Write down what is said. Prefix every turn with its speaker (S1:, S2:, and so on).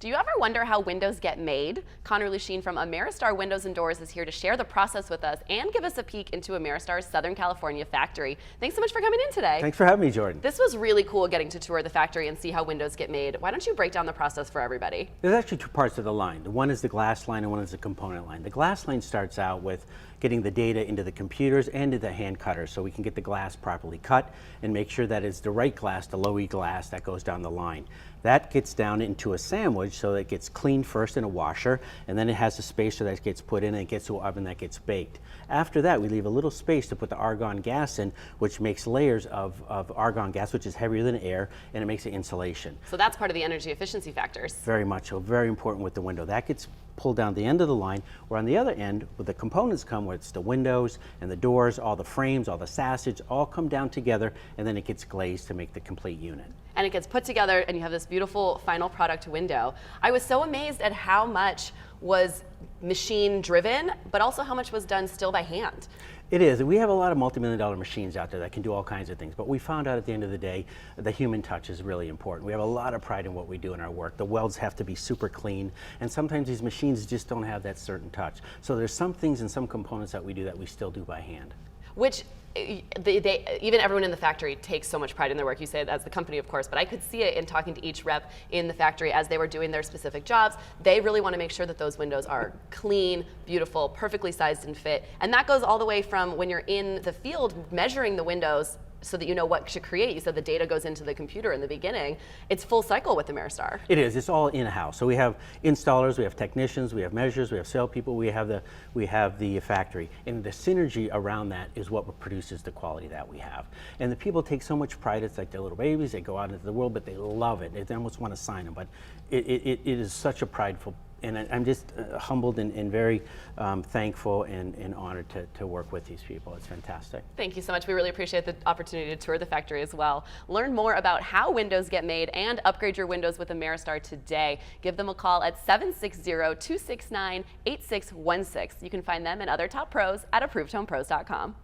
S1: Do you ever wonder how windows get made? Connor Lucene from Ameristar Windows and Doors is here to share the process with us and give us a peek into Ameristar's Southern California factory. Thanks so much for coming in today.
S2: Thanks for having me, Jordan.
S1: This was really cool getting to tour the factory and see how windows get made. Why don't you break down the process for everybody?
S2: There's actually two parts of the line. One is the glass line and one is the component line. The glass line starts out with getting the data into the computers and to the hand cutters so we can get the glass properly cut and make sure that it's the right glass, the low E glass that goes down the line. That gets down into a sandwich so that it gets cleaned first in a washer, and then it has a spacer that gets put in and it gets to an oven that gets baked. After that, we leave a little space to put the argon gas in, which makes layers of argon gas, which is heavier than air, and it makes an insulation.
S1: So that's part of the energy efficiency factors.
S2: Very much so, very important with the window. That gets pulled down the end of the line, where on the other end, where the components come, where it's the windows and the doors, all the frames, all the sausage, all come down together, and then it gets glazed to make the complete unit.
S1: And it gets put together and you have this beautiful final product window. I was so amazed at how much was machine driven, but also how much was done still by hand.
S2: It is. We have a lot of multi-million-dollar machines out there that can do all kinds of things, but we found out at the end of the day, the human touch is really important. We have a lot of pride in what we do in our work. The welds have to be super clean, and sometimes these machines just don't have that certain touch. So there's some things and some components that we do that we still do by hand.
S1: Which even everyone in the factory takes so much pride in their work. You say it as the company, of course, but I could see it in talking to each rep in the factory as they were doing their specific jobs. They really want to make sure that those windows are clean, beautiful, perfectly sized and fit. And that goes all the way from when you're in the field measuring the windows so that you know what to create. You said the data goes into the computer in the beginning. It's full cycle with Ameristar.
S2: It is. It's all in-house. So we have installers, we have technicians, we have measurers, we have salespeople, we have the factory. And the synergy around that is what produces the quality that we have. And the people take so much pride. It's like their little babies. They go out into the world, but they love it. They almost want to sign them. But it is such a prideful. And I'm just humbled and very thankful and honored to work with these people. It's fantastic.
S1: Thank you so much. We really appreciate the opportunity to tour the factory as well. Learn more about how windows get made and upgrade your windows with Ameristar today. Give them a call at 760-269-8616. You can find them and other top pros at ApprovedHomePros.com.